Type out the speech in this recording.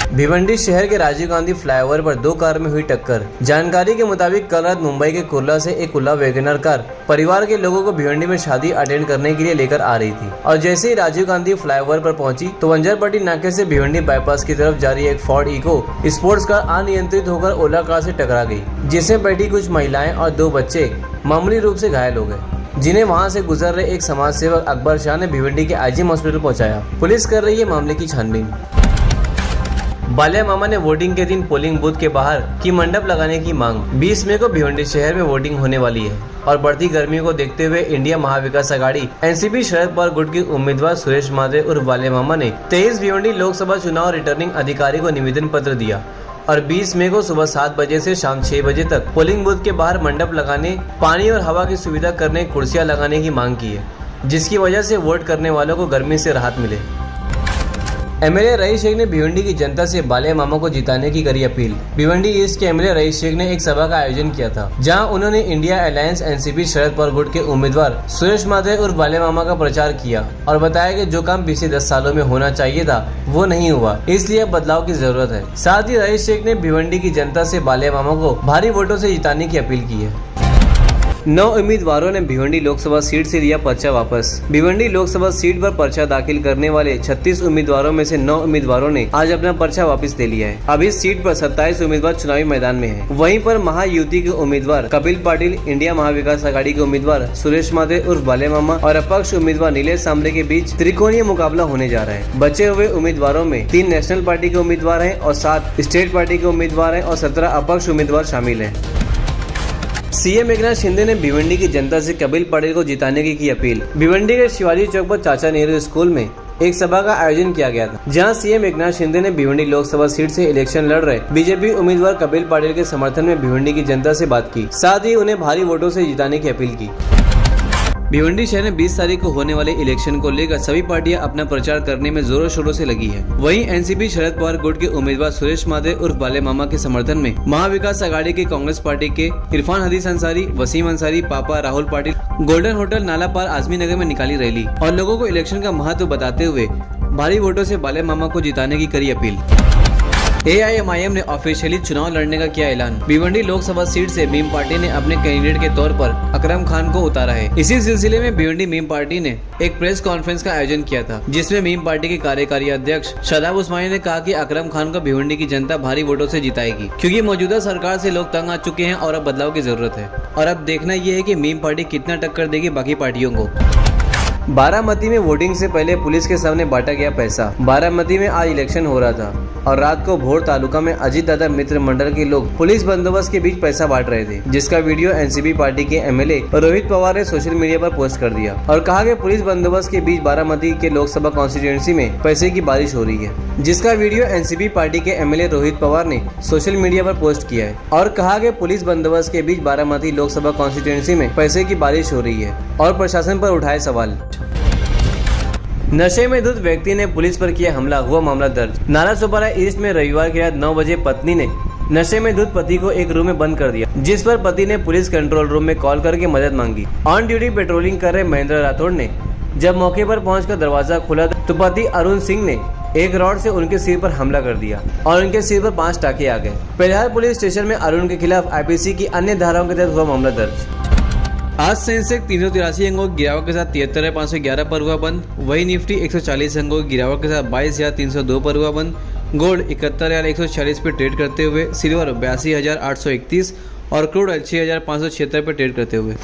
भिवंडी शहर के राजीव गांधी फ्लाईओवर पर दो कार में हुई टक्कर। जानकारी के मुताबिक कल रात मुंबई के कुर्ला से एक कुल्ला वैगनर कार परिवार के लोगों को भिवंडी में शादी अटेंड करने के लिए लेकर आ रही थी और जैसे ही राजीव गांधी फ्लाईओवर पर पहुंची तो वंजारपट्टी नाके से भिवंडी बाईपास की तरफ जा रही एक फोर्ड इको स्पोर्ट्स कार अनियंत्रित होकर ओला कार से टकरा गई, जिसमें बैठी कुछ महिलाएं और 2 बच्चे मामूली रूप से घायल हो गए, जिन्हें वहां से गुजर रहे एक समाज सेवक अकबर शाह ने भिवंडी के आईजीएम हॉस्पिटल पहुंचाया। पुलिस कर रही है मामले की छानबीन। बालिया मामा ने वोटिंग के दिन पोलिंग बूथ के बाहर की मंडप लगाने की मांग। 20 मई को भिवंडी शहर में वोटिंग होने वाली है और बढ़ती गर्मी को देखते हुए इंडिया महाविकास आघाड़ी एनसीपी शरद पवार गुट के उम्मीदवार सुरेश मादरे उर्फ बालिया मामा ने 23 भिवंडी लोकसभा चुनाव रिटर्निंग अधिकारी को निवेदन पत्र दिया और 20 मई को सुबह 7 बजे से शाम 6 बजे तक पोलिंग बूथ के बाहर मंडप लगाने, पानी और हवा की सुविधा करने, कुर्सियां लगाने की मांग की है, जिसकी वजह से वोट करने वालों को गर्मी से राहत मिले। एमएलए रईस शेख ने भिवंडी की जनता से बालिया मामा को जिताने की करी अपील। भिवंडी ईस्ट के एमएलए रईस शेख ने एक सभा का आयोजन किया था, जहां उन्होंने India alliance NCP Sharad Pawar गुट के उम्मीदवार सुरेश मादरे उर्फ बालिया मामा का प्रचार किया और बताया कि जो काम पिछले 10 सालों में होना चाहिए था वो नहीं हुआ, इसलिए अब बदलाव की जरूरत है। साथ ही रईस शेख ने भिवंडी की जनता से बालिया मामा को भारी वोटों से जिताने की अपील की है। 9 उम्मीदवारों ने भिवंडी लोकसभा सीट से लिया पर्चा वापस। भिवंडी लोकसभा सीट पर पर्चा दाखिल करने वाले 36 उम्मीदवारों में से 9 उम्मीदवारों ने आज अपना पर्चा वापस ले लिया है। अब इस सीट पर 27 उम्मीदवार चुनावी मैदान में हैं। वहीं पर महायुति के उम्मीदवार कपिल पाटिल, इंडिया महाविकास आघाड़ी के उम्मीदवार सुरेश मादरे उर्फ बालिया मामा और अपक्ष उम्मीदवार नीलेश सांबले के बीच त्रिकोणीय मुकाबला होने जा रहा है। बचे हुए उम्मीदवारों में 3 नेशनल पार्टी के उम्मीदवार है और 7 स्टेट पार्टी के उम्मीदवार है और 17 अपक्ष उम्मीदवार शामिल है। सीएम एकनाथ शिंदे ने भिवंडी की जनता से कपिल पाटिल को जिताने की अपील। भिवंडी के शिवाजी चौक पर चाचा नेहरू स्कूल में एक सभा का आयोजन किया गया था, जहां सीएम एकनाथ शिंदे ने भिवंडी लोकसभा सीट से इलेक्शन लड़ रहे बीजेपी उम्मीदवार कपिल पाटिल के समर्थन में भिवंडी की जनता से बात की, साथ ही उन्हें भारी वोटों से जिताने की अपील की। भिवंडी शहर में 20 तारीख को होने वाले इलेक्शन को लेकर सभी पार्टियां अपना प्रचार करने में जोरों शोरों से लगी है। वहीं एनसीपी शरद पवार गुट के उम्मीदवार सुरेश मादरे उर्फ बालिया मामा के समर्थन में महाविकास आघाड़ी के कांग्रेस पार्टी के इरफान हदीस अंसारी, वसीम अंसारी, पापा राहुल पाटिल गोल्डन होटल नाला पार आजमी नगर में निकाली रैली और लोगों को इलेक्शन का महत्व बताते हुए भारी वोटों से बालिया मामा को जिताने की करी अपील। एआईएमआईएम ने ऑफिशियली चुनाव लड़ने का किया ऐलान। भिवंडी लोकसभा सीट से मीम पार्टी ने अपने कैंडिडेट के तौर पर अकरम खान को उतारा है। इसी सिलसिले में भिवंडी मीम पार्टी ने एक प्रेस कॉन्फ्रेंस का आयोजन किया था, जिसमें मीम पार्टी के कार्यकारी अध्यक्ष शादाब उस्मानी ने कहा कि अकरम खान को भिवंडी की जनता भारी वोटों से जिताएगी, क्योंकि मौजूदा सरकार से लोग तंग आ चुके हैं और अब बदलाव की जरूरत है और अब देखना यह है कि मीम पार्टी कितना टक्कर देगी बाकी पार्टियों को। बारामती में वोटिंग से पहले पुलिस के सामने बांटा गया पैसा। बारामती में आज इलेक्शन हो रहा था और रात को भोर तालुका में अजीत दादा मित्र मंडल के लोग पुलिस बंदोबस्त के बीच पैसा बांट रहे थे, जिसका वीडियो एनसीपी पार्टी के एमएलए रोहित पवार ने सोशल मीडिया पर पोस्ट कर दिया और कहा कि पुलिस बंदोबस्त के बीच बारामती के लोकसभा कॉन्स्टिट्यूएंसी में पैसे की बारिश हो रही है, जिसका वीडियो एनसीपी पार्टी के एमएलए रोहित पवार ने सोशल मीडिया पर पोस्ट किया है और कहा कि पुलिस बंदोबस्त के बीच बारामती लोकसभा कॉन्स्टिट्यूएंसी में पैसे की बारिश हो रही है और प्रशासन पर उठाए सवाल। नशे में धुत व्यक्ति ने पुलिस पर किया हमला, हुआ मामला दर्ज। नालासोपारा ईस्ट में रविवार की रात 9 बजे पत्नी ने नशे में धुत पति को एक रूम में बंद कर दिया, जिस पर पति ने पुलिस कंट्रोल रूम में कॉल करके मदद मांगी। ऑन ड्यूटी पेट्रोलिंग कर रहे महेंद्र राठौड़ ने जब मौके पर पहुंचकर दरवाजा खोला तो पति अरुण सिंह ने एक रॉड से उनके सिर पर हमला कर दिया और उनके सिर पर 5 टाके आ गए। फिलहाल पुलिस स्टेशन में अरुण के खिलाफ आईपीसी की अन्य धाराओं के तहत हुआ मामला दर्ज। आज सेंसेक्स 383 अंकों की गिरावट के साथ 73,511 पर हुआ बंद। वही निफ्टी 140 अंकों की गिरावट के साथ 22,302 पर हुआ बंद। गोल्ड 71,146 पर ट्रेड करते हुए, सिल्वर 82,831 और क्रूड 6,576 पर ट्रेड करते हुए।